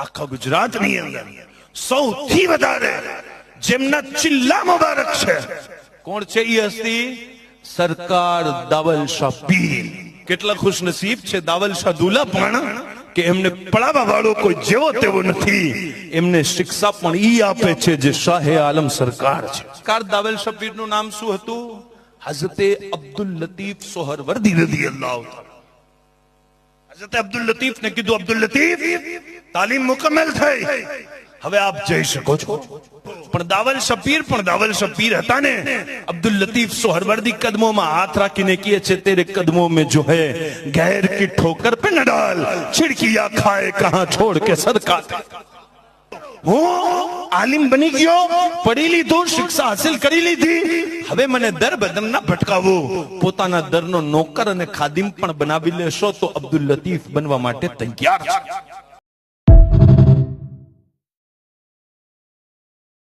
આખા ગુજરાતની અંદર સૌથી વધારે જેમના ચિલ્લા મુબારક છે કોણ છે? એ હસ્તી સરકાર દાવલ શાહ પીર. કેટલા ખુશનસીબ છે દાવલ શાહ દુલા પણ કે એમને પડાવવા વાળો કોઈ જેવો તેવો નથી. એમને શિક્ષા પણ ઈ આપે છે જે શાહે આલમ સરકાર છે. સરકાર દાવલ શાહ પીર નું નામ શું હતું? હઝરતે અબ્દુલ લતીફ સોહરવર્દી રદિયલ્લાહુ તાલા. હઝરતે અબ્દુલ લતીફ ને કીધું, અબ્દુલ લતીફ તાલીમ મુકમ્મલ થઈ, હવે આપ જઈ શકો છો. પણ દાવલ શાહ પીર હતા ને. અબ્દુલ લતીફ સોહરવર્દી કદમોમાં હાથ રાખીને કહે છે, તેરે કદમોं में जो है गैर की ठोकर पे न डाल, छिड़कियां खाए कहां छोड़ के सदका दे. હું આલિમ બની ગયો, પઢી લીધું, શિક્ષા હાસિલ કરી લીધી, હવે મને દર બદમ ના ભટકાવો. પોતાના દરનો નોકર અને ખાદિમ પણ બનાવી લેશો તો અબ્દુલ લતીફ બનવા માટે તૈયાર છે.